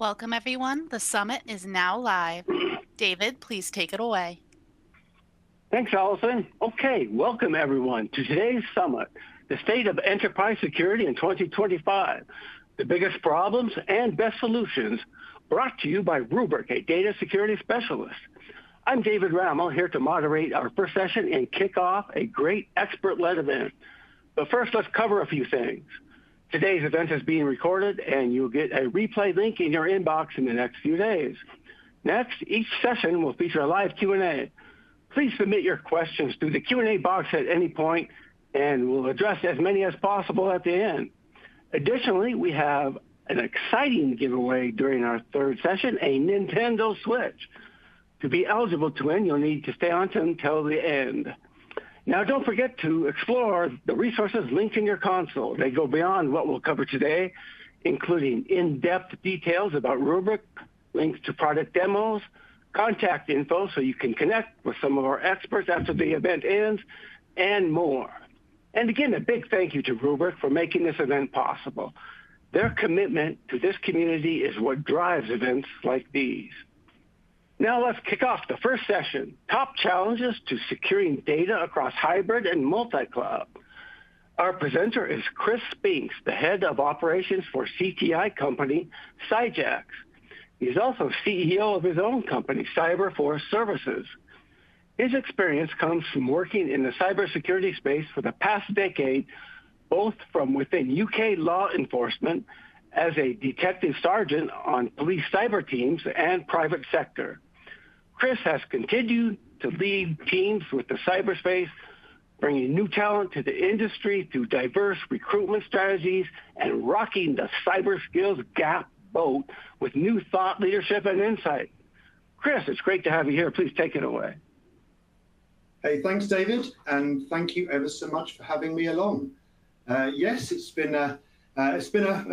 Welcome, everyone. The summit is now live. David, please take it away. Thanks, Allison. Okay, welcome everyone to today's summit, the state of enterprise security in 2025, the biggest problems and best solutions, brought to you by Rubrik, a data security specialist. I'm David Rammel, here to moderate our first session and kick off a great expert-led event. But first, let's cover a few things. Today's event is being recorded, and you'll get a replay link in your inbox in the next few days. Next, each session will feature a live Q&A. Please submit your questions through the Q&A box at any point, and we'll address as many as possible at the end. Additionally, we have an exciting giveaway during our third session, a Nintendo Switch. To be eligible to win, you'll need to stay on until the end. Now, don't forget to explore the resources linked in your console. They go beyond what we'll cover today, including in-depth details about Rubrik, links to product demos, contact info so you can connect with some of our experts after the event ends, and more. And again, a big thank you to Rubrik for making this event possible. Their commitment to this community is what drives events like these. Now let's kick off the first session, top challenges to securing data across hybrid and multi-cloud. Our presenter is Chris Spinks, the head of operations for CTI company, Cyjax. He's also CEO of his own company, CyberForce Services. His experience comes from working in the cybersecurity space for the past decade, both from within UK law enforcement as a detective sergeant on police cyber teams and private sector. Chris has continued to lead teams with the cyberspace, bringing new talent to the industry through diverse recruitment strategies and rocking the cyber skills gap boat with new thought leadership and insight. Chris, it's great to have you here. Please take it away. Hey, thanks, David, and thank you ever so much for having me along. Yes, it's been a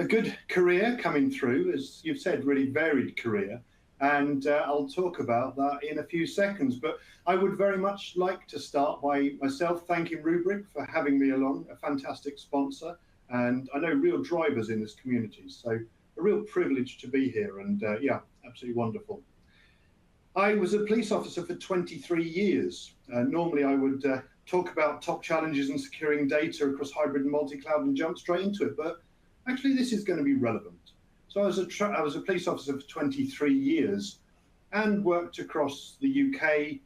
good career coming through, as you've said, really varied career, and I'll talk about that in a few seconds. But I would very much like to start by myself thanking Rubrik for having me along, a fantastic sponsor, and I know real drivers in this community. So a real privilege to be here, and yeah, absolutely wonderful. I was a police officer for 23 years. Normally I would talk about top challenges in securing data across hybrid and multi-cloud and jump straight into it, but actually this is going to be relevant. So I was a police officer for 23 years and worked across the UK,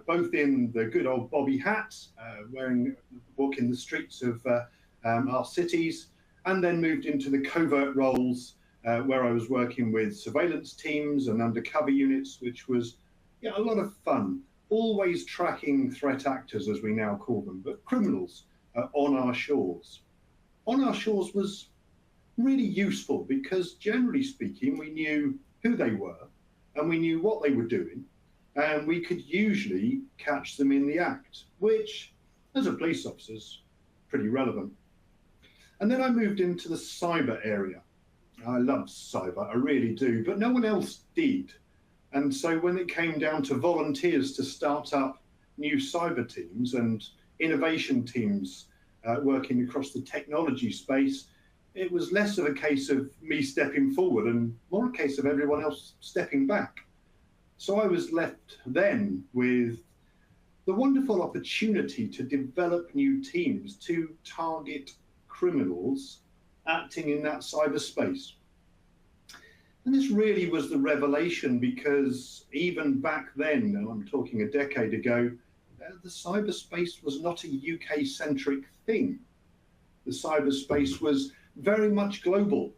both in the good old bobby hat, walking the streets of our cities, and then moved into the covert roles where I was working with surveillance teams and undercover units, which was a lot of fun, always tracking threat actors, as we now call them, but criminals on our shores. On our shores was really useful because, generally speaking, we knew who they were and we knew what they were doing, and we could usually catch them in the act, which, as a police officer, is pretty relevant. And then I moved into the cyber area. I love cyber, I really do, but no one else did. And so when it came down to volunteers to start up new cyber teams and innovation teams working across the technology space, it was less of a case of me stepping forward and more a case of everyone else stepping back. So I was left then with the wonderful opportunity to develop new teams to target criminals acting in that cyberspace. And this really was the revelation, because even back then, and I'm talking a decade ago, the cyberspace was not a UK-centric thing. The cyberspace was very much global,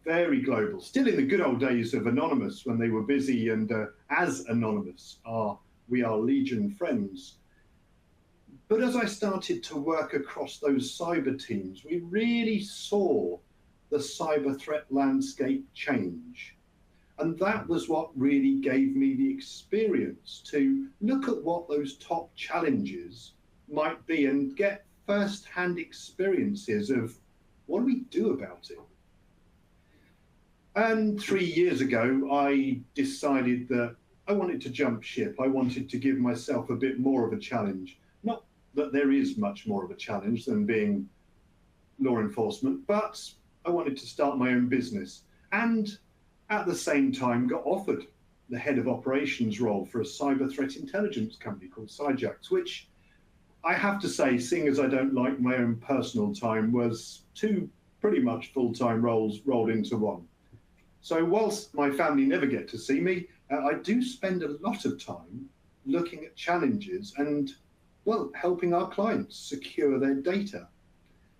very global. Still in the good old days of Anonymous, when they were busy, and as Anonymous we are Legion friends. But as I started to work across those cyber teams, we really saw the cyber threat landscape change. And that was what really gave me the experience to look at what those top challenges might be and get first-hand experiences of what do we do about it. And 3 years ago, I decided that I wanted to jump ship. I wanted to give myself a bit more of a challenge. Not that there is much more of a challenge than being law enforcement, but I wanted to start my own business. And at the same time got offered the head of operations role for a cyber threat intelligence company called Cyjax, which I have to say, seeing as I don't like my own personal time, was two pretty much full-time roles rolled into one. So whilst my family never get to see me, I do spend a lot of time looking at challenges and, well, helping our clients secure their data.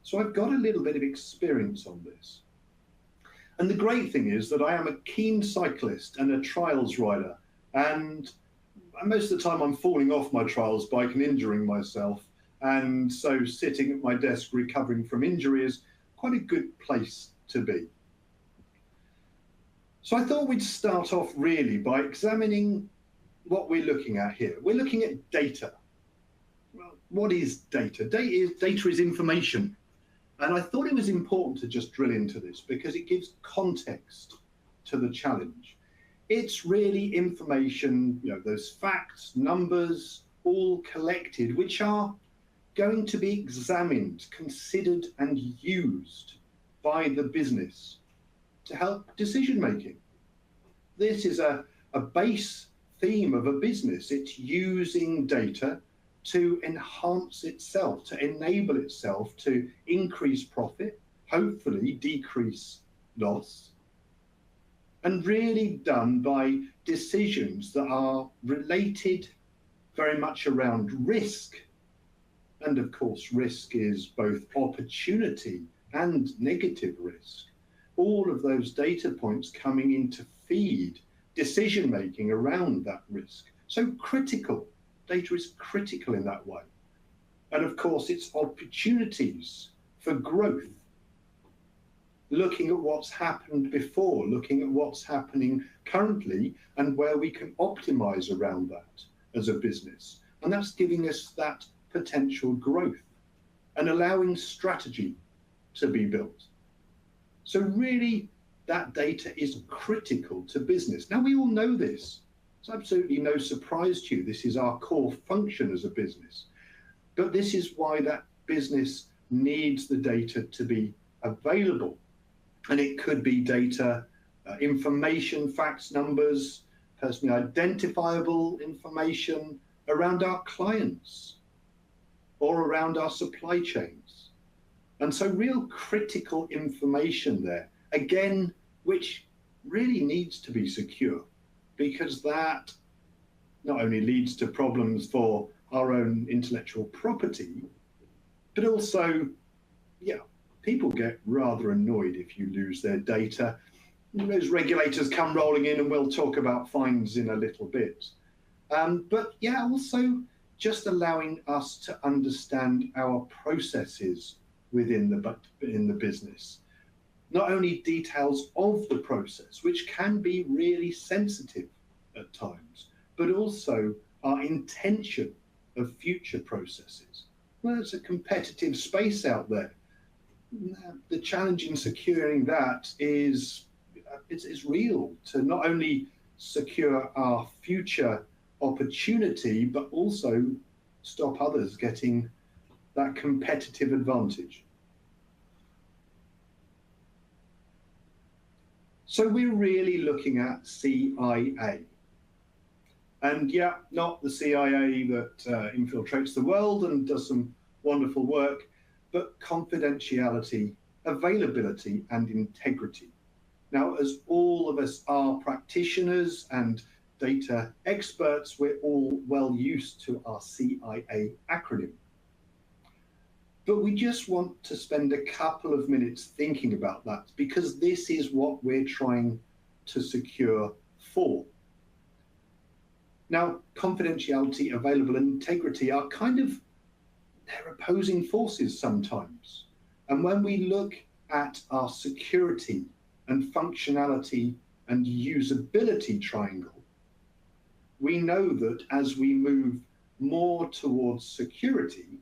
So I've got a little bit of experience on this. And the great thing is that I am a keen cyclist and a trials rider. And most of the time I'm falling off my trials bike and injuring myself. And so sitting at my desk recovering from injury is quite a good place to be. So I thought we'd start off really by examining what we're looking at here. We're looking at data. Well, what is data? Data is information. And I thought it was important to just drill into this because it gives context to the challenge. It's really information, those facts, numbers, all collected, which are going to be examined, considered, and used by the business to help decision making. This is a base theme of a business. It's using data to enhance itself, to enable itself to increase profit, hopefully decrease loss, and really done by decisions that are related very much around risk. And of course, risk is both opportunity and negative risk. All of those data points coming in to feed decision-making around that risk. So critical. Data is critical in that way. And of course, it's opportunities for growth. Looking at what's happened before, looking at what's happening currently, and where we can optimize around that as a business. And that's giving us that potential growth and allowing strategy to be built. So really, that data is critical to business. Now, we all know this. It's absolutely no surprise to you. This is our core function as a business. But this is why that business needs the data to be available. And it could be data, information, facts, numbers, personally identifiable information around our clients or around our supply chains. And so real critical information there, again, which really needs to be secure, because that not only leads to problems for our own intellectual property, but also, people get rather annoyed if you lose their data. Those regulators come rolling in, and we'll talk about fines in a little bit. But also just allowing us to understand our processes within the business. Not only details of the process, which can be really sensitive at times, but also our intention of future processes. Well, it's a competitive space out there. The challenge in securing that is real, to not only secure our future opportunity, but also stop others getting that competitive advantage. So we're really looking at CIA. And not the CIA that infiltrates the world and does some wonderful work, but confidentiality, availability, and integrity. Now, as all of us are practitioners and data experts, we're all well used to our CIA acronym. But we just want to spend a couple of minutes thinking about that, because this is what we're trying to secure for. Now, confidentiality, available, and integrity are they're opposing forces sometimes. And when we look at our security and functionality and usability triangle, we know that as we move more towards security,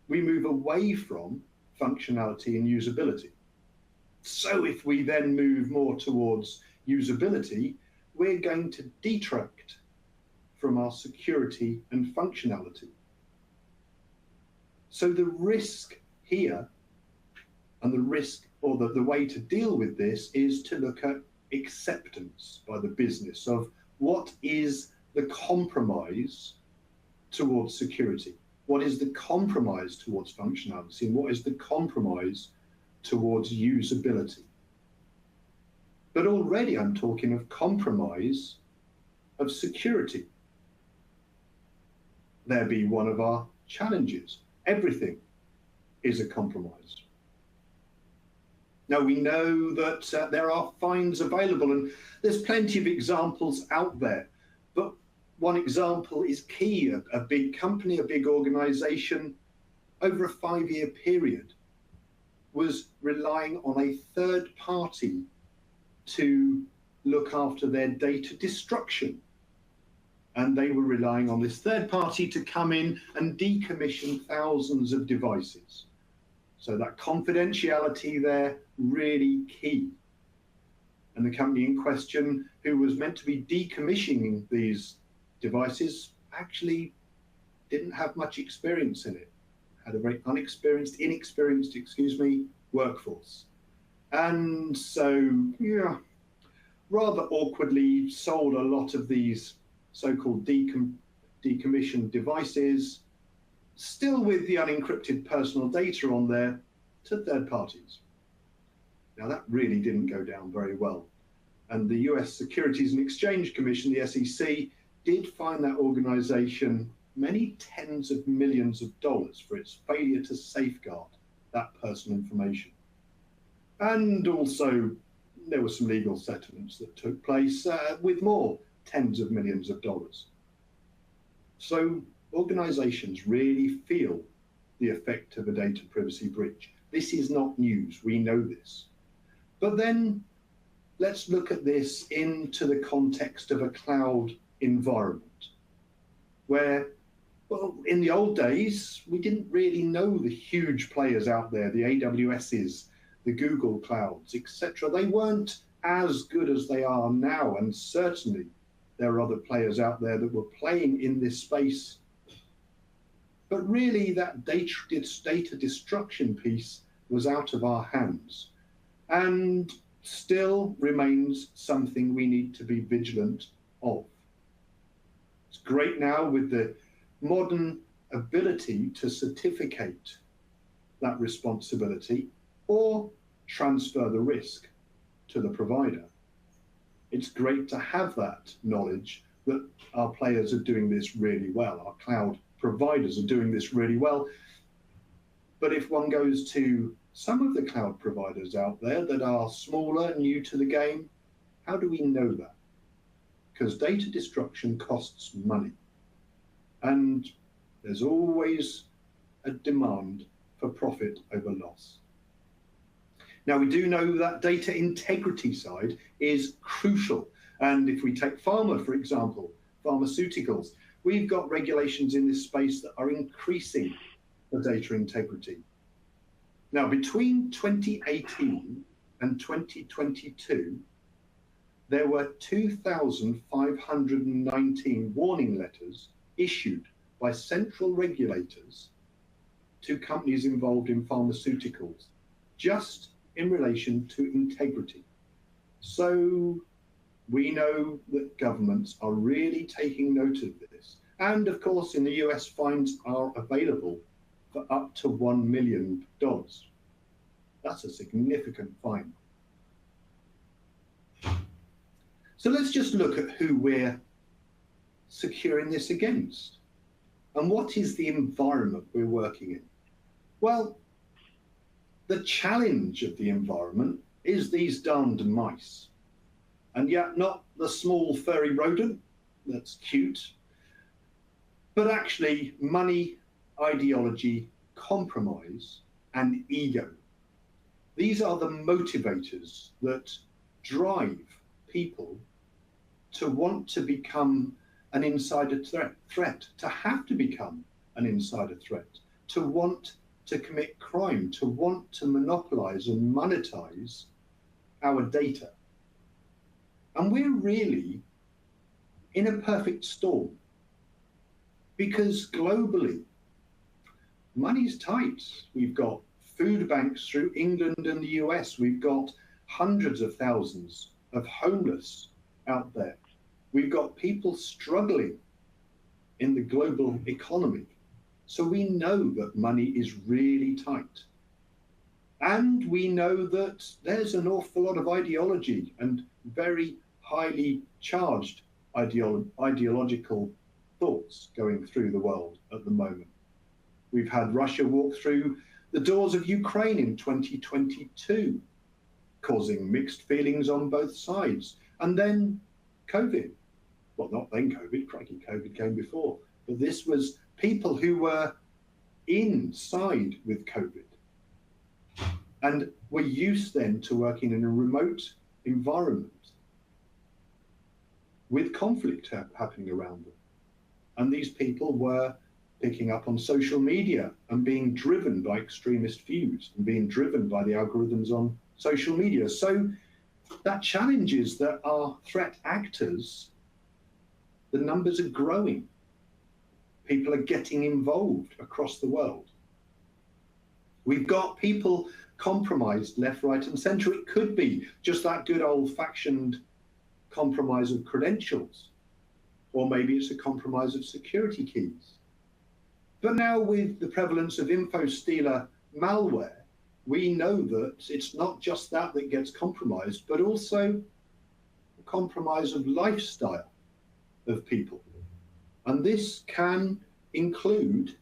we move away from functionality and usability. So if we then move more towards usability, we're going to detract from our security and functionality. So the risk here, and the risk, or the way to deal with this, is to look at acceptance by the business of what is the compromise towards security, what is the compromise towards functionality, and what is the compromise towards usability. But already I'm talking of compromise of security. There be one of our challenges. Everything is a compromise. Now, we know that there are fines available, and there's plenty of examples out there. But one example is key. A big company, a big organization, over a 5-year period, was relying on a third party to look after their data destruction. And they were relying on this third party to come in and decommission thousands of devices. So that confidentiality there, really key. And the company in question, who was meant to be decommissioning these devices, actually didn't have much experience in it. Had a very inexperienced workforce. And so, yeah, rather awkwardly sold a lot of these so-called decommissioned devices, still with the unencrypted personal data on there, to third parties. Now that really didn't go down very well. And the US Securities and Exchange Commission, the SEC, did fine that organization many tens of millions of dollars for its failure to safeguard that personal information. And also there were some legal settlements that took place with more tens of millions of dollars. So organizations really feel the effect of a data privacy breach. This is not news, we know this. But then let's look at this into the context of a cloud environment where, well, in the old days, we didn't really know the huge players out there, the AWSs, the Google Clouds, etc. They weren't as good as they are now, and certainly there are other players out there that were playing in this space. But really that data destruction piece was out of our hands and still remains something we need to be vigilant of. It's great now with the modern ability to certificate that responsibility or transfer the risk to the provider. It's great to have that knowledge that our players are doing this really well, our cloud providers are doing this really well. But if one goes to some of the cloud providers out there that are smaller, new to the game, how do we know that? Because data destruction costs money. And there's always a demand for profit over loss. Now, we do know that data integrity side is crucial. And if we take pharma, for example, pharmaceuticals, we've got regulations in this space that are increasing the data integrity. Now, between 2018 and 2022, there were 2,519 warning letters issued by central regulators to companies involved in pharmaceuticals, just in relation to integrity. So we know that governments are really taking note of this. And of course, in the US, fines are available for up to $1 million. That's a significant fine. So let's just look at who we're securing this against. And what is the environment we're working in? Well, the challenge of the environment is these darned mice. And yet not the small furry rodent that's cute, but actually money, ideology, compromise, and ego. These are the motivators that drive people to want to become an insider threat, to have to become an insider threat, to want to commit crime, to want to monopolize and monetize our data. And we're really in a perfect storm because globally, money's tight. We've got food banks through England and the US. We've got hundreds of thousands of homeless out there. We've got people struggling in the global economy. So we know that money is really tight. And we know that there's an awful lot of ideology and very highly charged ideological thoughts going through the world at the moment. We've had Russia walk through the doors of Ukraine in 2022, causing mixed feelings on both sides. And then COVID. Well, not then COVID, crikey, COVID came before. But this was people who were inside with COVID and were used then to working in a remote environment with conflict happening around them. And these people were picking up on social media and being driven by extremist views and being driven by the algorithms on social media. So that challenges that our threat actors, the numbers are growing. People are getting involved across the world. We've got people compromised left, right, and center. It could be just that good old-fashioned compromise of credentials, or maybe it's a compromise of security keys. But now with the prevalence of info-stealer malware, we know that it's not just that gets compromised, but also a compromise of lifestyle of people. And this can include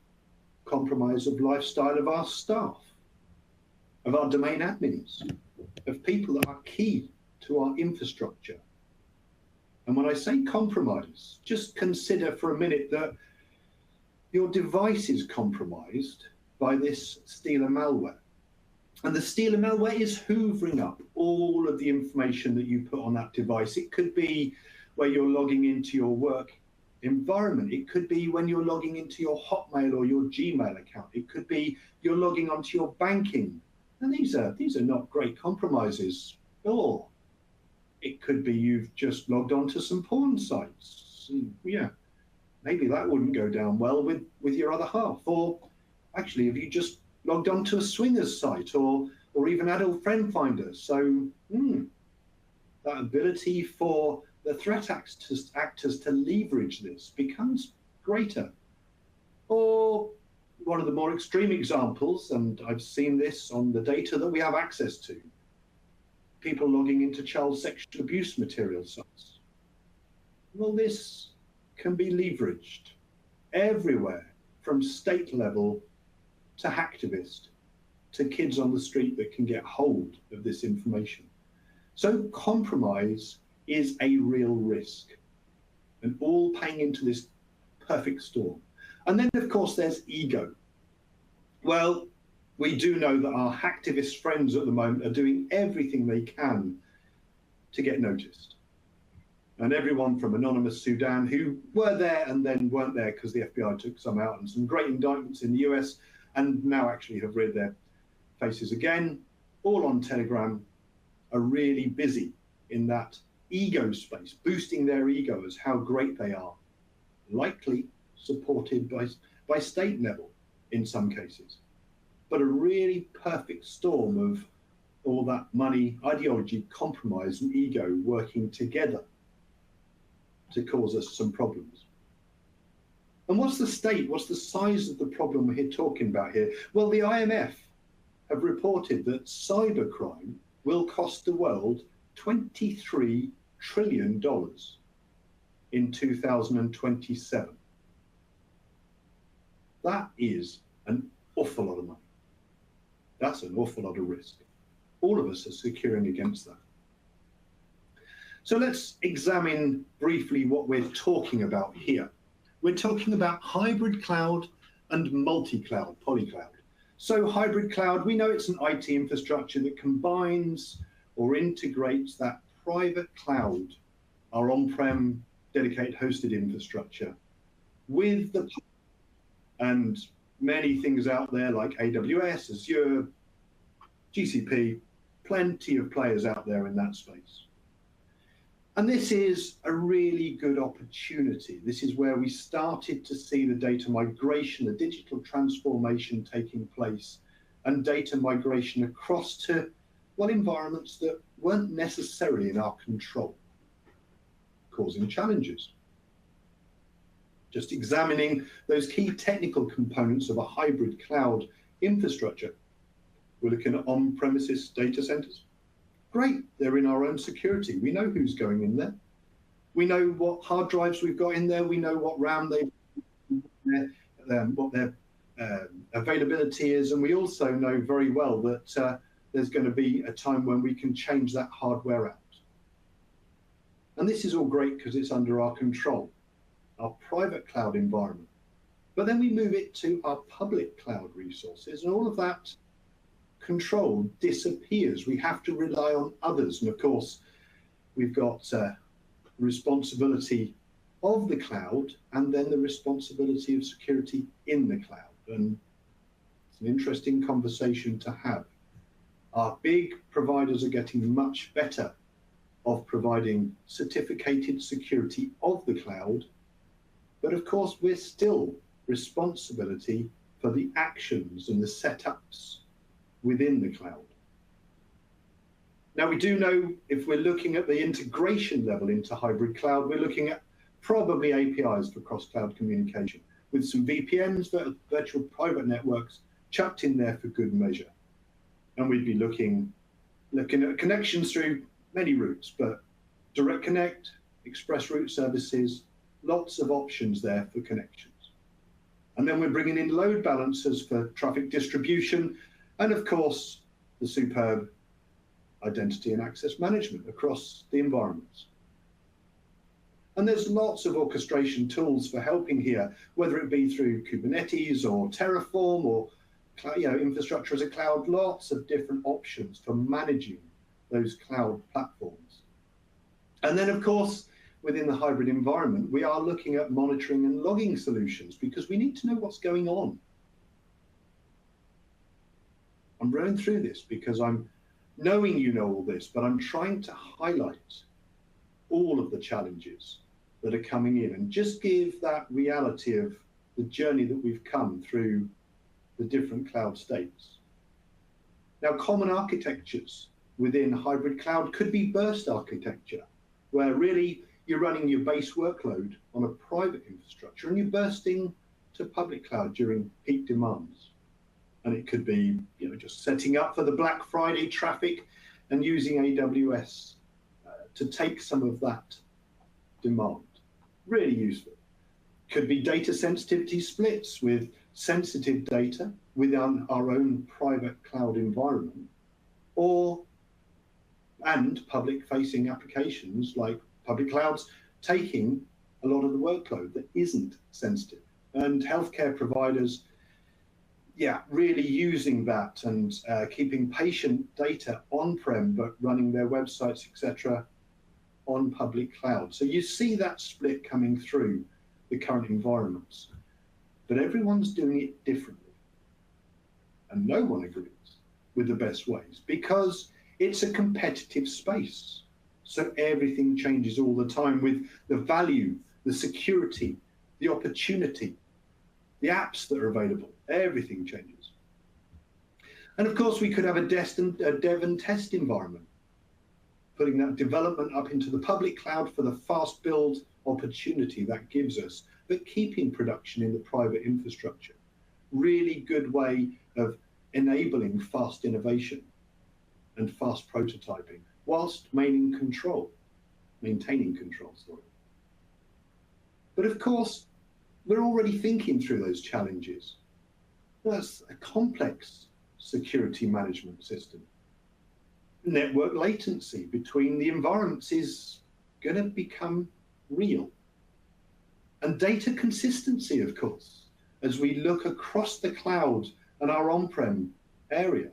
compromise of lifestyle of our staff, of our domain admins, of people that are key to our infrastructure. And when I say compromise, just consider for a minute that your device is compromised by this stealer malware. And the stealer malware is hoovering up all of the information that you put on that device. It could be where you're logging into your work environment. It could be when you're logging into your Hotmail or your Gmail account. It could be you're logging onto your banking. And these are not great compromises. Or it could be you've just logged onto some porn sites. Yeah, maybe that wouldn't go down well with your other half. Or actually, if you just logged onto a swingers site or even adult friend finder. So that ability for the threat actors to leverage this becomes greater. Or one of the more extreme examples, and I've seen this on the data that we have access to, people logging into child sexual abuse material sites. Well, this can be leveraged everywhere, from state level to hacktivist, to kids on the street that can get hold of this information. So compromise is a real risk, and all paying into this perfect storm. And then, of course, there's ego. Well, we do know that our hacktivist friends at the moment are doing everything they can to get noticed. And everyone from Anonymous Sudan, who were there and then weren't there because the FBI took some out, and some great indictments in the US, and now actually have reared their faces again, all on Telegram, are really busy in that ego space, boosting their ego as how great they are, likely supported by state level in some cases. But a really perfect storm of all that money, ideology, compromise, and ego working together to cause us some problems. And what's the state? What's the size of the problem we're talking about here? Well, the IMF have reported that cybercrime will cost the world $23 trillion in 2027. That is an awful lot of money. That's an awful lot of risk. All of us are securing against that. So let's examine briefly what we're talking about here. We're talking about hybrid cloud and multi-cloud, polycloud. So hybrid cloud, we know it's an IT infrastructure that combines or integrates that private cloud, our on-prem dedicated hosted infrastructure, with the and many things out there like AWS, Azure, GCP, plenty of players out there in that space. And this is a really good opportunity. This is where we started to see the data migration, the digital transformation taking place, and data migration across to well, environments that weren't necessarily in our control, causing challenges. Just examining those key technical components of a hybrid cloud infrastructure. We're looking at on-premises data centers. Great, they're in our own security. We know who's going in there. We know what hard drives we've got in there. We know what RAM what their availability is. And we also know very well that there's going to be a time when we can change that hardware out. And this is all great because it's under our control, our private cloud environment. But then we move it to our public cloud resources, and all of that control disappears. We have to rely on others. And of course, we've got responsibility of the cloud and then the responsibility of security in the cloud. And it's an interesting conversation to have. Our big providers are getting much better of providing certificated security of the cloud. But of course, we're still responsibility for the actions and the setups within the cloud. Now, we do know if we're looking at the integration level into hybrid cloud, we're looking at probably APIs for cross-cloud communication with some VPNs, virtual private networks, chucked in there for good measure. And we'd be looking at connections through many routes, but direct connect, express route services, lots of options there for connections. And then we're bringing in load balancers for traffic distribution, and of course, the superb identity and access management across the environments. And there's lots of orchestration tools for helping here, whether it be through Kubernetes or Terraform or infrastructure as a cloud, lots of different options for managing those cloud platforms. And then, of course, within the hybrid environment, we are looking at monitoring and logging solutions because we need to know what's going on. I'm running through this because I'm knowing you know all this, but I'm trying to highlight all of the challenges that are coming in and just give that reality of the journey that we've come through the different cloud states. Now, common architectures within hybrid cloud could be burst architecture, where really you're running your base workload on a private infrastructure and you're bursting to public cloud during peak demands. And it could be just setting up for the Black Friday traffic and using AWS to take some of that demand. Really useful. Could be data sensitivity splits with sensitive data within our own private cloud environment, and public-facing applications like public clouds taking a lot of the workload that isn't sensitive. And healthcare providers, really using that and keeping patient data on-prem, but running their websites, etc., on public cloud. So you see that split coming through the current environments, but everyone's doing it differently. And no one agrees with the best ways because it's a competitive space. So everything changes all the time with the value, the security, the opportunity, the apps that are available, everything changes. And of course, we could have a dev and test environment, putting that development up into the public cloud for the fast build opportunity that gives us, but keeping production in the private infrastructure. Really good way of enabling fast innovation and fast prototyping whilst maintaining control. But of course, we're already thinking through those challenges. That's a complex security management system. Network latency between the environments is going to become real. And data consistency, of course, as we look across the cloud and our on-prem area,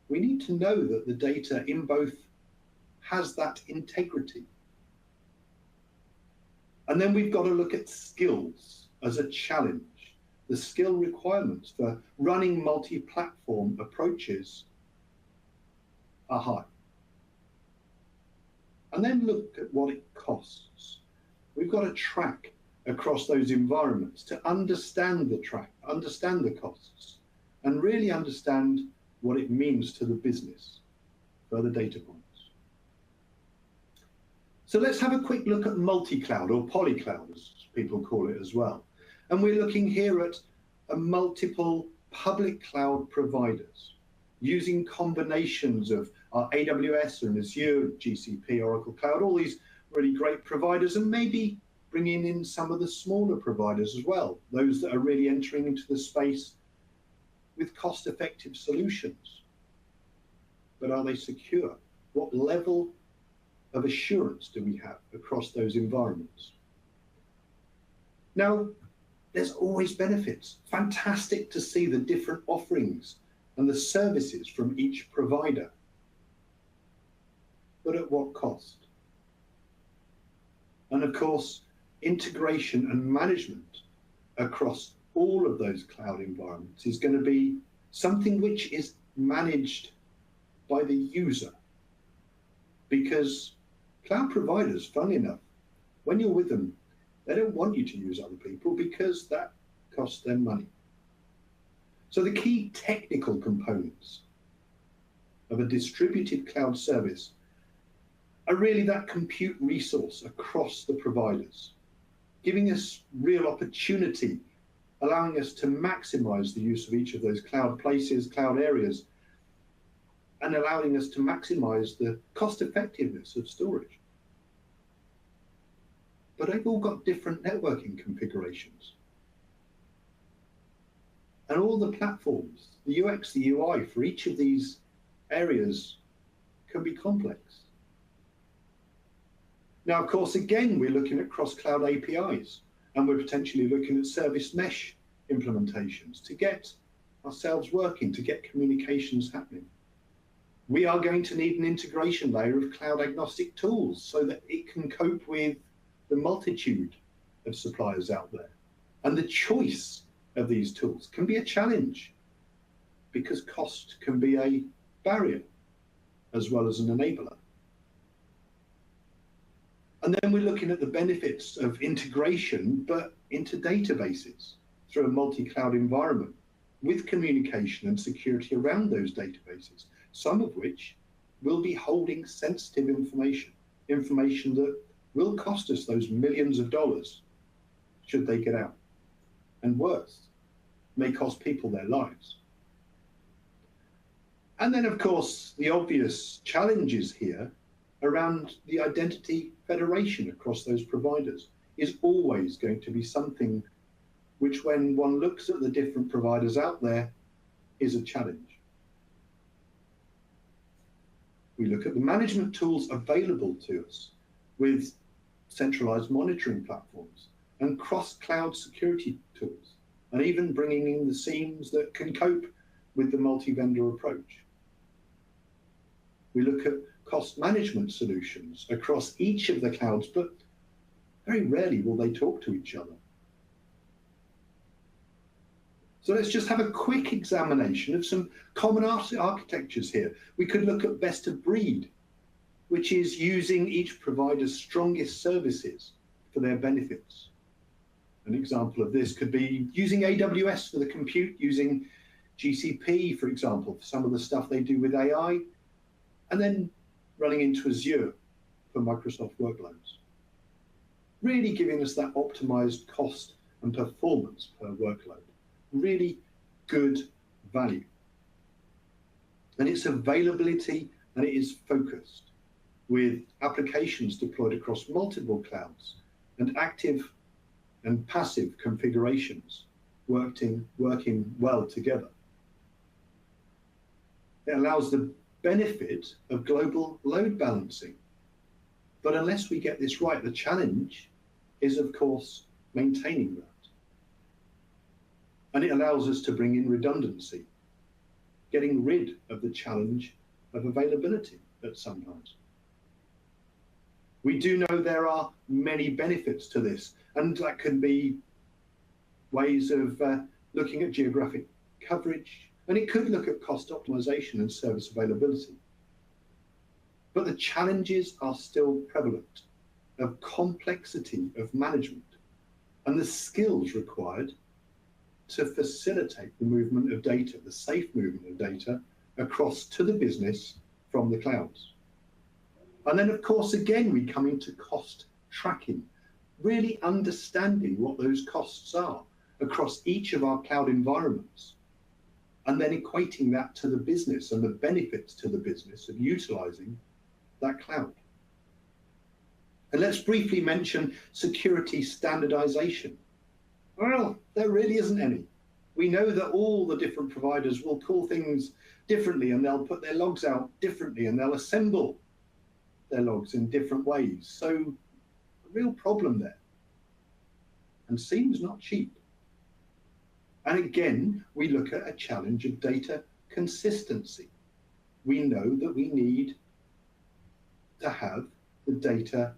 we need to know that the data in both has that integrity. And then we've got to look at skills as a challenge. The skill requirements for running multi-platform approaches are high. And then look at what it costs. We've got to track across those environments to understand the costs, and really understand what it means to the business further data points. So let's have a quick look at multi-cloud, or polycloud as people call it as well. And we're looking here at multiple public cloud providers using combinations of our AWS and Azure, GCP, Oracle Cloud, all these really great providers, and maybe bringing in some of the smaller providers as well, those that are really entering into the space with cost-effective solutions. But are they secure? What level of assurance do we have across those environments? Now, there's always benefits. Fantastic to see the different offerings and the services from each provider. But at what cost? And of course, integration and management across all of those cloud environments is going to be something which is managed by the user. Because cloud providers, funnily enough, when you're with them, they don't want you to use other people because that costs them money. So the key technical components of a distributed cloud service are really that compute resource across the providers, giving us real opportunity, allowing us to maximize the use of each of those cloud places, cloud areas, and allowing us to maximize the cost effectiveness of storage. But they've all got different networking configurations. And all the platforms, the UX, the UI for each of these areas can be complex. Now, of course, again, we're looking at cross-cloud APIs, and we're potentially looking at service mesh implementations to get ourselves working, to get communications happening. We are going to need an integration layer of cloud agnostic tools so that it can cope with the multitude of suppliers out there. And the choice of these tools can be a challenge because cost can be a barrier as well as an enabler. And then we're looking at the benefits of integration, but into databases through a multi-cloud environment with communication and security around those databases, some of which will be holding sensitive information that will cost us those millions of dollars should they get out. And worse, may cost people their lives. And then, of course, the obvious challenges here around the identity federation across those providers is always going to be something which, when one looks at the different providers out there, is a challenge. We look at the management tools available to us with centralized monitoring platforms and cross-cloud security tools, and even bringing in the seams that can cope with the multi-vendor approach. We look at cost management solutions across each of the clouds, but very rarely will they talk to each other. So let's just have a quick examination of some common architectures here. We could look at best of breed, which is using each provider's strongest services for their benefits. An example of this could be using AWS for the compute, using GCP, for example, for some of the stuff they do with AI, and then running into Azure for Microsoft workloads. Really giving us that optimized cost and performance per workload. Really good value. And its availability, and it is focused with applications deployed across multiple clouds and active and passive configurations working well together. It allows the benefit of global load balancing. But unless we get this right, the challenge is, of course, maintaining that. And it allows us to bring in redundancy, getting rid of the challenge of availability at some times. We do know there are many benefits to this, and that can be ways of looking at geographic coverage, and it could look at cost optimization and service availability. But the challenges are still prevalent of complexity of management and the skills required to facilitate the movement of data, the safe movement of data across to the business from the clouds. And then, of course, again, we come into cost tracking, really understanding what those costs are across each of our cloud environments, and then equating that to the business and the benefits to the business of utilizing that cloud. And let's briefly mention security standardization. Well, there really isn't any. We know that all the different providers will call things differently, and they'll put their logs out differently, and they'll assemble their logs in different ways. So a real problem there, and seems not cheap. And again, we look at a challenge of data consistency. We know that we need to have the data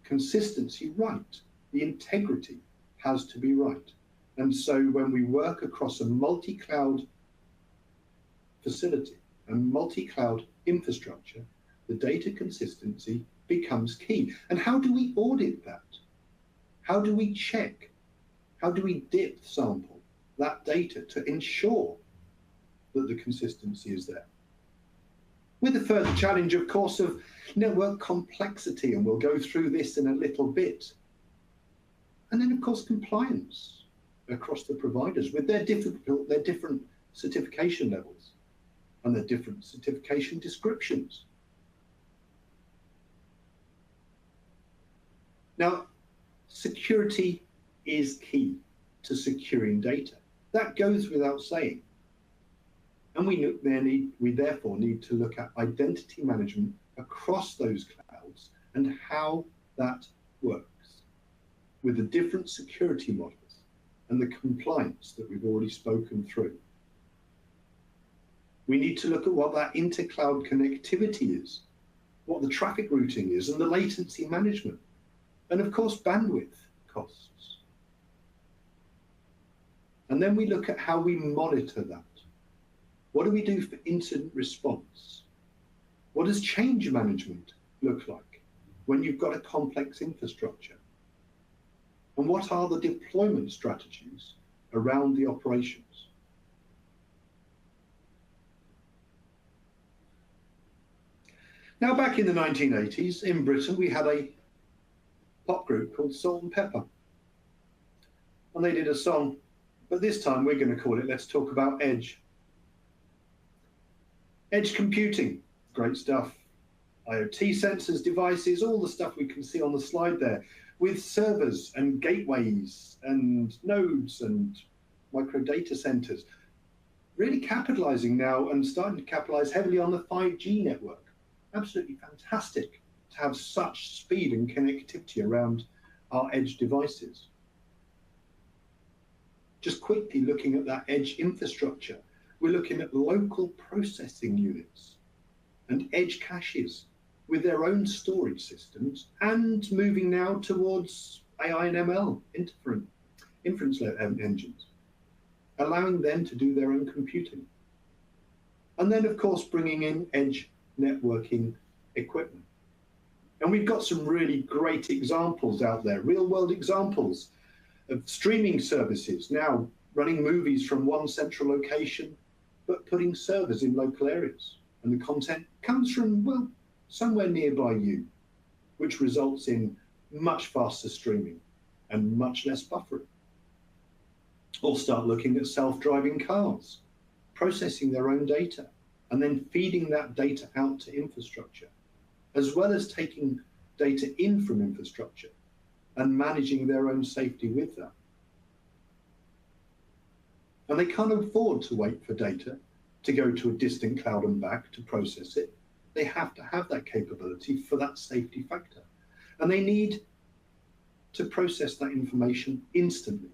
consistency right. The integrity has to be right. And so when we work across a multi-cloud facility and multi-cloud infrastructure, the data consistency becomes key. And how do we audit that? How do we check? How do we dip sample that data to ensure that the consistency is there? With the further challenge, of course, of network complexity, and we'll go through this in a little bit. And then, of course, compliance across the providers with their different certification levels and their different certification descriptions. Now, security is key to securing data. That goes without saying. And we therefore need to look at identity management across those clouds and how that works with the different security models and the compliance that we've already spoken through. We need to look at what that inter-cloud connectivity is, what the traffic routing is, and the latency management, and of course, bandwidth costs. And then we look at how we monitor that. What do we do for incident response? What does change management look like when you've got a complex infrastructure? And what are the deployment strategies around the operations? Now, back in the 1980s, in Britain, we had a pop group called Salt and Pepper. And they did a song, but this time we're going to call it Let's Talk About Edge. Edge computing, great stuff. IoT sensors, devices, all the stuff we can see on the slide there, with servers and gateways and nodes and micro data centers, really capitalizing now and starting to capitalize heavily on the 5G network. Absolutely fantastic to have such speed and connectivity around our edge devices. Just quickly looking at that edge infrastructure, we're looking at local processing units and edge caches with their own storage systems, and moving now towards AI and ML, inference engines, allowing them to do their own computing. And then, of course, bringing in edge networking equipment. And we've got some really great examples out there, real-world examples of streaming services now running movies from one central location, but putting servers in local areas. And the content comes from, well, somewhere nearby you, which results in much faster streaming and much less buffering. Or start looking at self-driving cars, processing their own data, and then feeding that data out to infrastructure, as well as taking data in from infrastructure and managing their own safety with that. And they can't afford to wait for data to go to a distant cloud and back to process it. They have to have that capability for that safety factor. And they need to process that information instantly.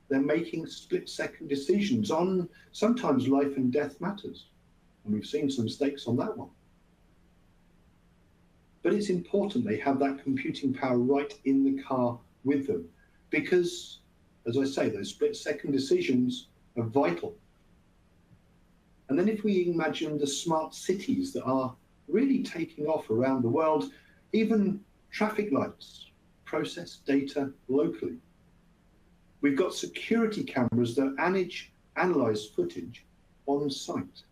They're making split-second decisions on sometimes life and death matters. And we've seen some mistakes on that one. But it's important they have that computing power right in the car with them, because, as I say, those split-second decisions are vital. And then if we imagine the smart cities that are really taking off around the world, even traffic lights process data locally. We've got security cameras that analyze footage on site.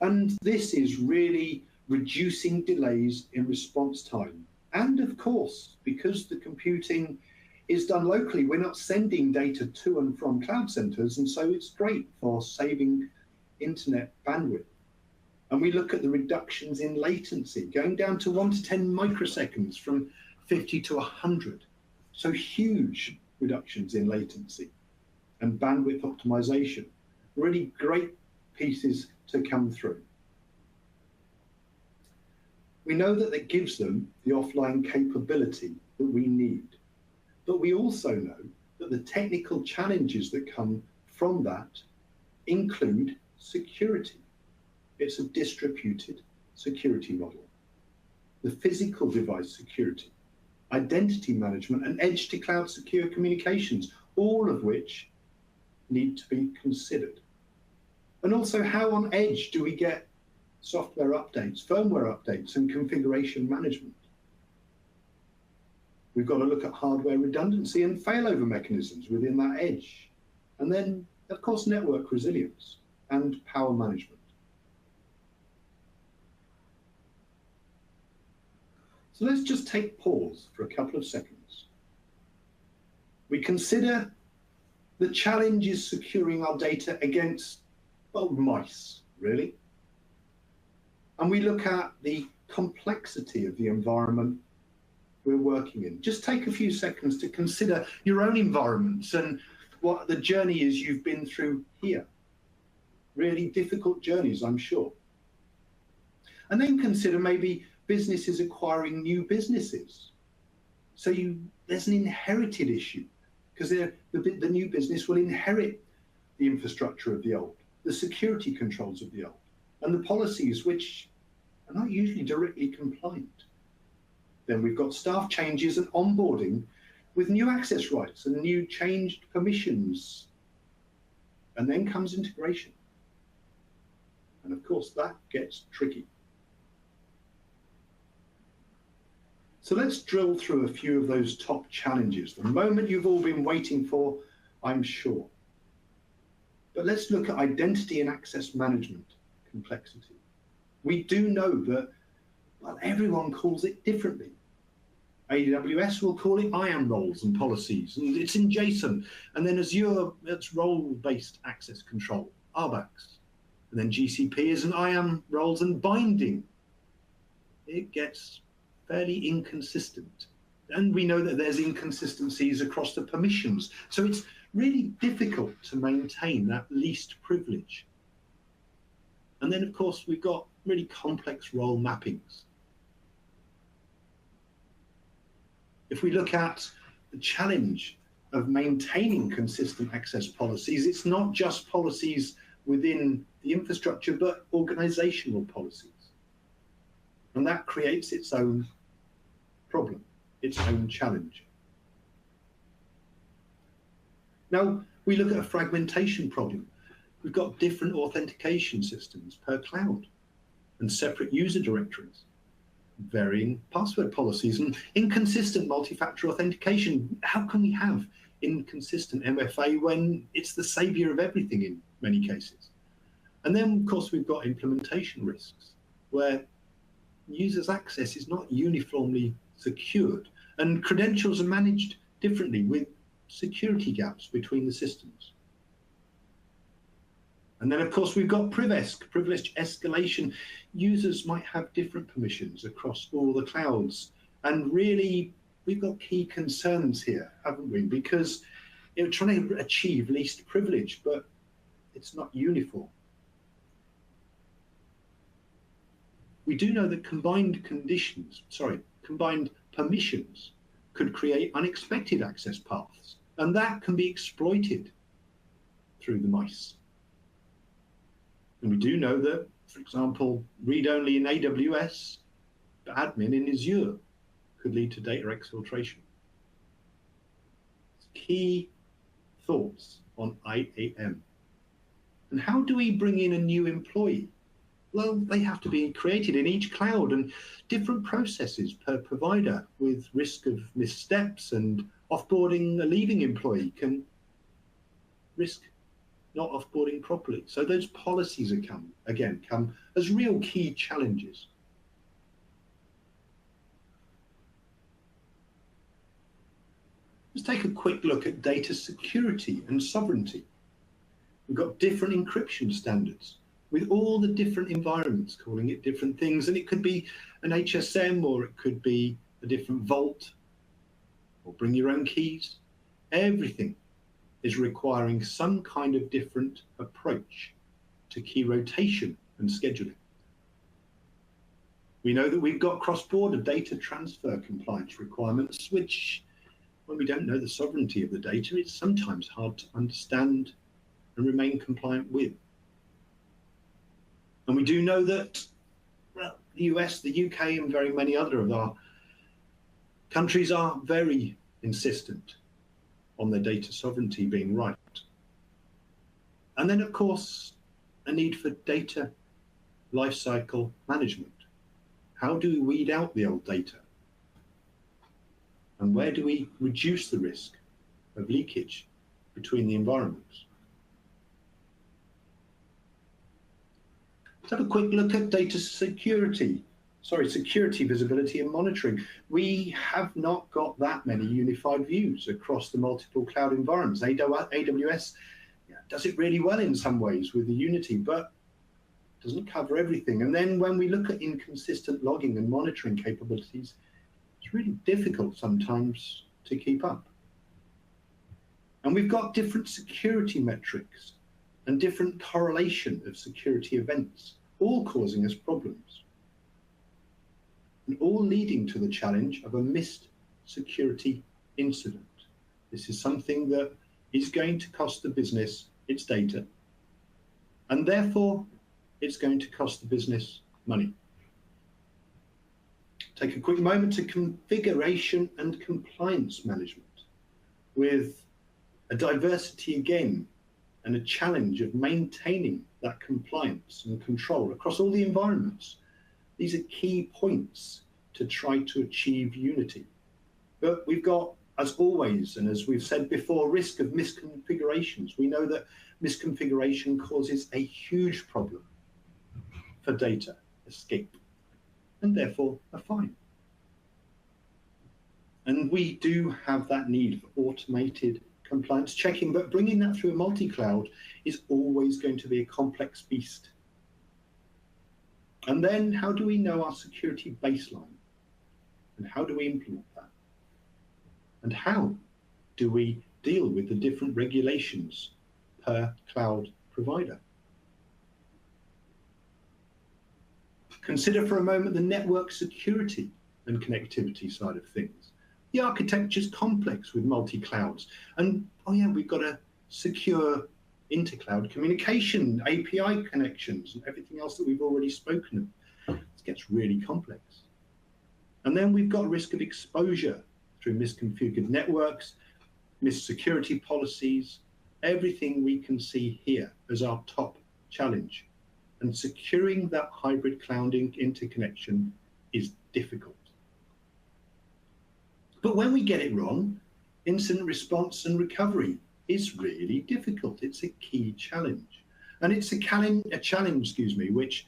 And this is really reducing delays in response time. And of course, because the computing is done locally, we're not sending data to and from cloud centers, and so it's great for saving internet bandwidth. And we look at the reductions in latency, going down to 1 to 10 microseconds from 50 to 100. So huge reductions in latency and bandwidth optimization. Really great pieces to come through. We know that it gives them the offline capability that we need. But we also know that the technical challenges that come from that include security. It's a distributed security model. The physical device security, identity management, and edge to cloud secure communications, all of which need to be considered. And also, how on edge do we get software updates, firmware updates, and configuration management? We've got to look at hardware redundancy and failover mechanisms within that edge. And then, of course, network resilience and power management. So let's just take pause for a couple of seconds. We consider the challenge is securing our data against, well, mice, really. And we look at the complexity of the environment we're working in. Just take a few seconds to consider your own environments and what the journey is you've been through here. Really difficult journeys, I'm sure. And then consider maybe businesses acquiring new businesses. So there's an inherited issue, because the new business will inherit the infrastructure of the old, the security controls of the old, and the policies which are not usually directly compliant. Then we've got staff changes and onboarding with new access rights and new changed permissions. And then comes integration. And of course, that gets tricky. So let's drill through a few of those top challenges, the moment you've all been waiting for, I'm sure. But let's look at identity and access management complexity. We do know that, well, everyone calls it differently. AWS will call it IAM roles and policies, and it's in JSON. And then Azure, it's role-based access control, RBACs. And then GCP is an IAM roles and binding. It gets fairly inconsistent. And we know that there's inconsistencies across the permissions. So it's really difficult to maintain that least privilege. And then, of course, we've got really complex role mappings. If we look at the challenge of maintaining consistent access policies, it's not just policies within the infrastructure, but organizational policies. And that creates its own problem, its own challenge. Now, we look at a fragmentation problem. We've got different authentication systems per cloud and separate user directories, varying password policies and inconsistent multi-factor authentication. How can we have inconsistent MFA when it's the savior of everything in many cases? And then, of course, we've got implementation risks where users' access is not uniformly secured and credentials are managed differently with security gaps between the systems. And then, of course, we've got PrivEsc, privileged escalation. Users might have different permissions across all the clouds. And really, we've got key concerns here, haven't we? Because you're trying to achieve least privilege, but it's not uniform. We do know that combined permissions could create unexpected access paths, and that can be exploited through the mice. And we do know that, for example, read-only in AWS, but admin in Azure could lead to data exfiltration. Key thoughts on IAM. And how do we bring in a new employee? Well, they have to be created in each cloud and different processes per provider with risk of missteps, and offboarding a leaving employee can risk not offboarding properly. So those policies come as real key challenges. Let's take a quick look at data security and sovereignty. We've got different encryption standards with all the different environments calling it different things. And it could be an HSM, or it could be a different vault, or bring your own keys. Everything is requiring some kind of different approach to key rotation and scheduling. We know that we've got cross-border data transfer compliance requirements, which, when we don't know the sovereignty of the data, it's sometimes hard to understand and remain compliant with. And we do know that, well, the US, the UK, and very many other of our countries are very insistent on their data sovereignty being right. And then, of course, a need for data lifecycle management. How do we weed out the old data? And where do we reduce the risk of leakage between the environments? Let's have a quick look at data security. Security, visibility, and monitoring. We have not got that many unified views across the multiple cloud environments. AWS does it really well in some ways with the Unity, but doesn't cover everything. And then when we look at inconsistent logging and monitoring capabilities, it's really difficult sometimes to keep up. And we've got different security metrics and different correlation of security events, all causing us problems, and all leading to the challenge of a missed security incident. This is something that is going to cost the business its data, and therefore it's going to cost the business money. Take a quick moment to configuration and compliance management, with a diversity again and a challenge of maintaining that compliance and control across all the environments. These are key points to try to achieve unity. But we've got, as always, and as we've said before, risk of misconfigurations. We know that misconfiguration causes a huge problem for data escape, and therefore a fine. And we do have that need for automated compliance checking, but bringing that through a multi-cloud is always going to be a complex beast. And then how do we know our security baseline? And how do we implement that? And how do we deal with the different regulations per cloud provider? Consider for a moment the network security and connectivity side of things. The architecture is complex with multi-clouds. And, oh yeah, we've got a secure intercloud communication, API connections, and everything else that we've already spoken of. It gets really complex. And then we've got risk of exposure through misconfigured networks, missed security policies, everything we can see here as our top challenge. And securing that hybrid cloud interconnection is difficult. But when we get it wrong, incident response and recovery is really difficult. It's a key challenge. And it's a challenge, which,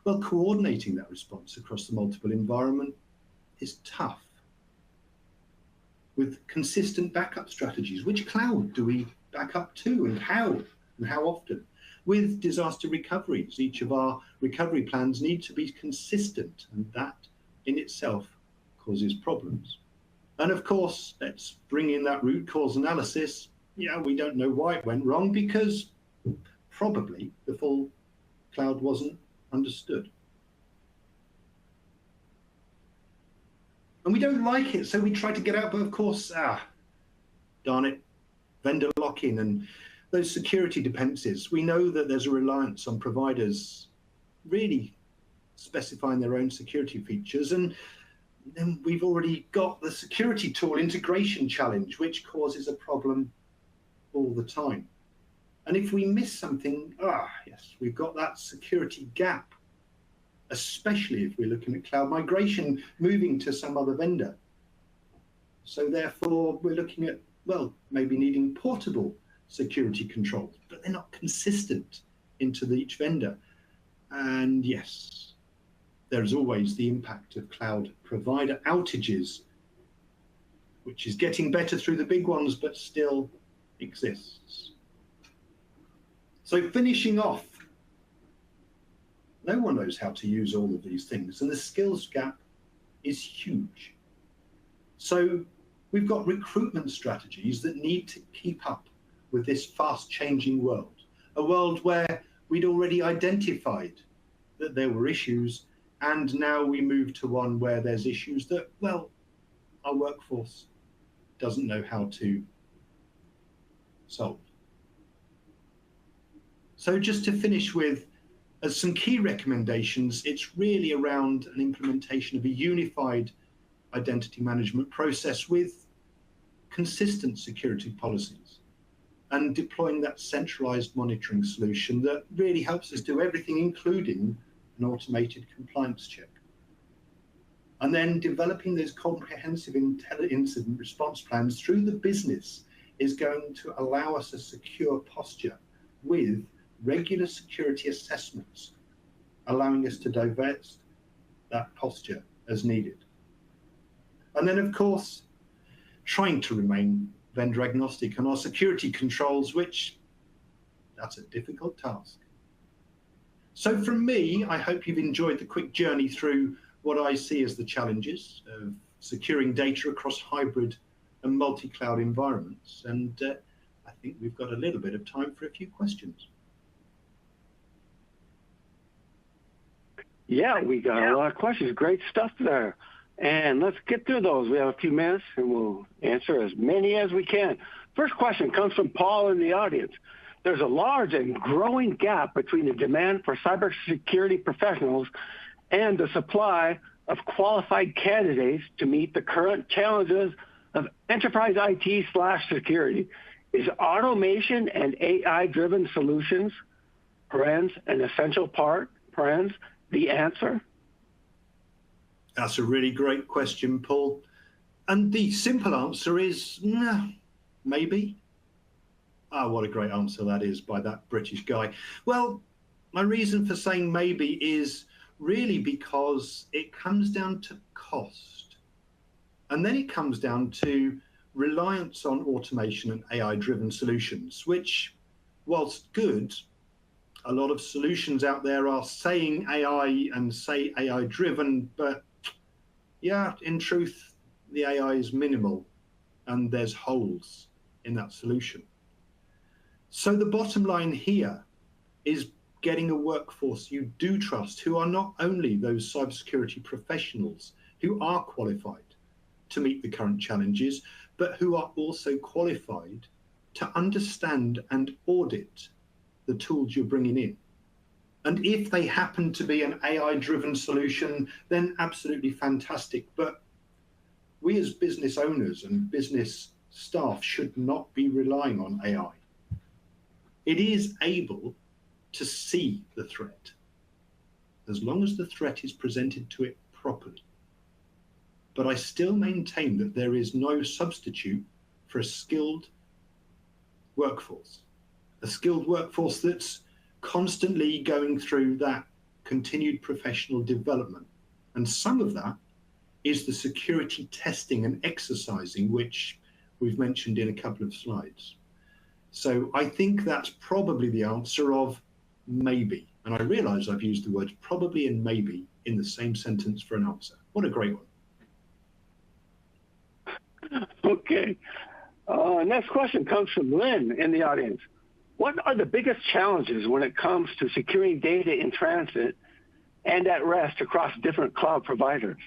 well, coordinating that response across the multiple environment is tough. With consistent backup strategies, which cloud do we back up to and how often? With disaster recoveries, each of our recovery plans need to be consistent, and that in itself causes problems. And of course, let's bring in that root cause analysis. Yeah, we don't know why it went wrong, because probably the full cloud wasn't understood. And we don't like it, so we try to get out, but of course, darn it, vendor lock-in and those security dependencies. We know that there's a reliance on providers really specifying their own security features, and then we've already got the security tool integration challenge, which causes a problem all the time. And if we miss something, yes, we've got that security gap, especially if we're looking at cloud migration, moving to some other vendor. So therefore, we're looking at, well, maybe needing portable security controls, but they're not consistent into each vendor. And yes, there is always the impact of cloud provider outages, which is getting better through the big ones, but still exists. So finishing off, no one knows how to use all of these things, and the skills gap is huge. So we've got recruitment strategies that need to keep up with this fast-changing world, a world where we'd already identified that there were issues, and now we move to one where there's issues that, well, our workforce doesn't know how to solve. So just to finish with, as some key recommendations, it's really around an implementation of a unified identity management process with consistent security policies and deploying that centralized monitoring solution that really helps us do everything, including an automated compliance check. And then developing those comprehensive incident response plans through the business is going to allow us a secure posture with regular security assessments, allowing us to divest that posture as needed. And then, of course, trying to remain vendor agnostic on our security controls, which that's a difficult task. So from me, I hope you've enjoyed the quick journey through what I see as the challenges of securing data across hybrid and multi-cloud environments. And I think we've got a little bit of time for a few questions. Yeah, we got a lot of questions. Great stuff there. And let's get through those. We have a few minutes, and we'll answer as many as we can. First question comes from Paul in the audience. There's a large and growing gap between the demand for cybersecurity professionals and the supply of qualified candidates to meet the current challenges of enterprise IT/security. Is automation and AI-driven solutions, an essential part, the answer? That's a really great question, Paul. And the simple answer is no, maybe. Ah, what a great answer that is by that British guy. Well, my reason for saying maybe is really because it comes down to cost. And then it comes down to reliance on automation and AI-driven solutions, which, whilst good, a lot of solutions out there are saying AI and say AI-driven, but yeah, in truth, the AI is minimal and there's holes in that solution. So the bottom line here is getting a workforce you do trust, who are not only those cybersecurity professionals who are qualified to meet the current challenges, but who are also qualified to understand and audit the tools you're bringing in. And if they happen to be an AI-driven solution, then absolutely fantastic. But we as business owners and business staff should not be relying on AI. It is able to see the threat, as long as the threat is presented to it properly. But I still maintain that there is no substitute for a skilled workforce that's constantly going through that continued professional development. And some of that is the security testing and exercising, which we've mentioned in a couple of slides. So I think that's probably the answer of maybe. And I realize I've used the words probably and maybe in the same sentence for an answer. What a great one. Okay. Next question comes from Lynn in the audience. What are the biggest challenges when it comes to securing data in transit and at rest across different cloud providers?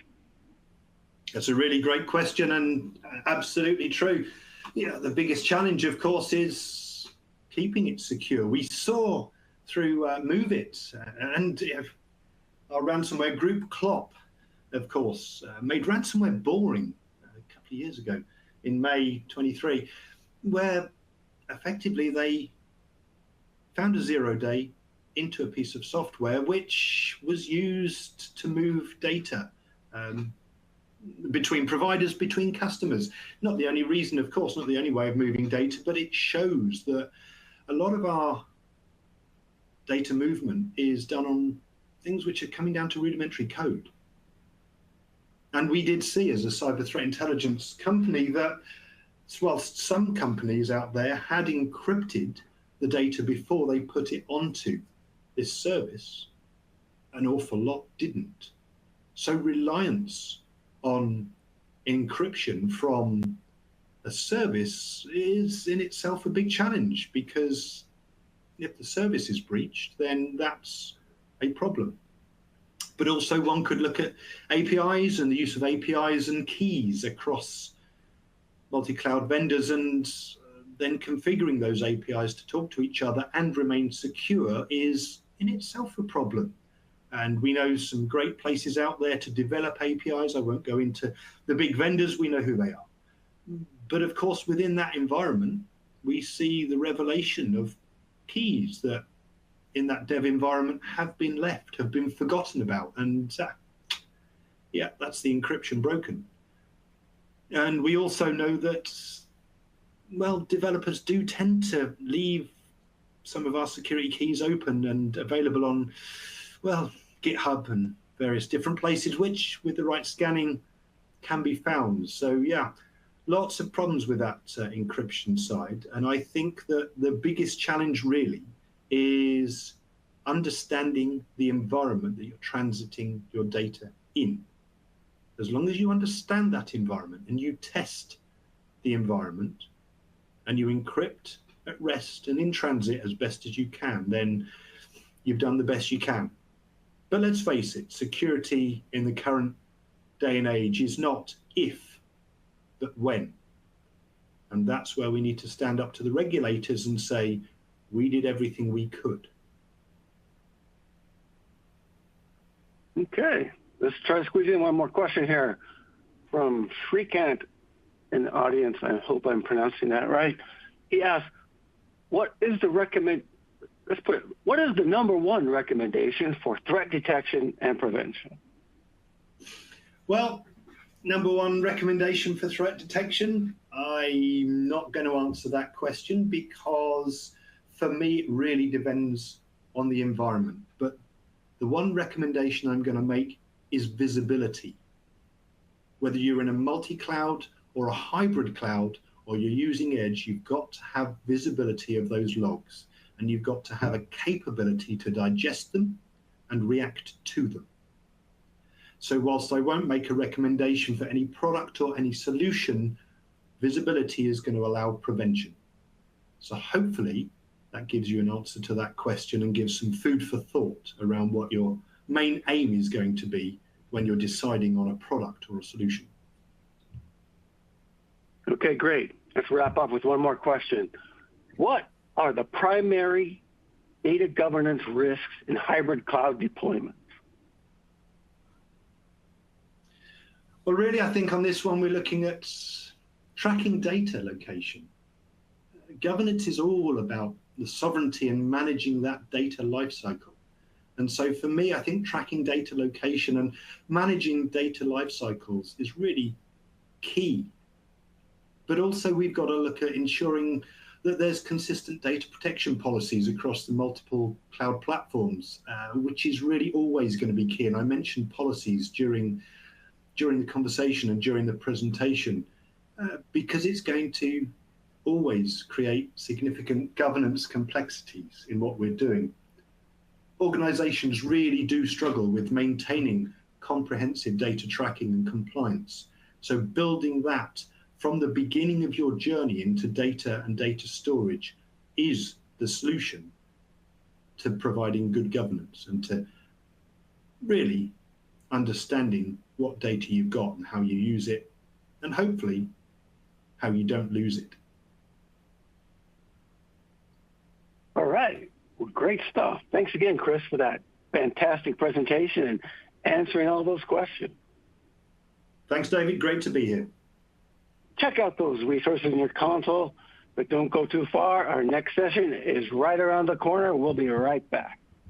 That's a really great question and absolutely true. The biggest challenge, of course, is keeping it secure. We saw through MoveIt and our ransomware group, Clop, of course, made ransomware boring a couple of years ago in May 23, where effectively they found a 0-day into a piece of software which was used to move data between providers, between customers. Not the only reason, of course, not the only way of moving data, but it shows that a lot of our data movement is done on things which are coming down to rudimentary code. And we did see as a cyber threat intelligence company that whilst some companies out there had encrypted the data before they put it onto this service, an awful lot didn't. So reliance on encryption from a service is in itself a big challenge, because if the service is breached, then that's a problem. But also one could look at APIs and the use of APIs and keys across multi-cloud vendors, and then configuring those APIs to talk to each other and remain secure is in itself a problem. And we know some great places out there to develop APIs. I won't go into the big vendors, we know who they are. But of course, within that environment, we see the revelation of keys that in that dev environment have been left, have been forgotten about. And yeah, that's the encryption broken. And we also know that, well, developers do tend to leave some of our security keys open and available on, well, GitHub and various different places, which with the right scanning can be found. So yeah, lots of problems with that encryption side. And I think that the biggest challenge really is understanding the environment that you're transiting your data in. As long as you understand that environment and you test the environment and you encrypt at rest and in transit as best as you can, then you've done the best you can. But let's face it, security in the current day and age is not if, but when. And that's where we need to stand up to the regulators and say, we did everything we could. Okay, let's try to squeeze in one more question here from Shrikant in the audience. I hope I'm pronouncing that right. He asked, what is the number one recommendation for threat detection and prevention? Well, number one recommendation for threat detection, I'm not going to answer that question, because for me, it really depends on the environment. But the one recommendation I'm going to make is visibility. Whether you're in a multi-cloud or a hybrid cloud, or you're using Edge, you've got to have visibility of those logs, and you've got to have a capability to digest them and react to them. So whilst I won't make a recommendation for any product or any solution, visibility is going to allow prevention. So hopefully that gives you an answer to that question and gives some food for thought around what your main aim is going to be when you're deciding on a product or a solution. Okay, great. Let's wrap up with one more question. What are the primary data governance risks in hybrid cloud deployments? Well, really, I think on this one, we're looking at tracking data location. Governance is all about the sovereignty and managing that data lifecycle. And so for me, I think tracking data location and managing data lifecycles is really key. But also we've got to look at ensuring that there's consistent data protection policies across the multiple cloud platforms, which is really always going to be key. And I mentioned policies during the conversation and during the presentation, because it's going to always create significant governance complexities in what we're doing. Organizations really do struggle with maintaining comprehensive data tracking and compliance. So building that from the beginning of your journey into data and data storage is the solution to providing good governance and to really understanding what data you've got and how you use it, and hopefully how you don't lose it. All right, well, great stuff. Thanks again, Chris, for that fantastic presentation and answering all those questions. Thanks, David. Great to be here. Check out those resources in your console, but don't go too far. Our next session is right around the corner. We'll be right back.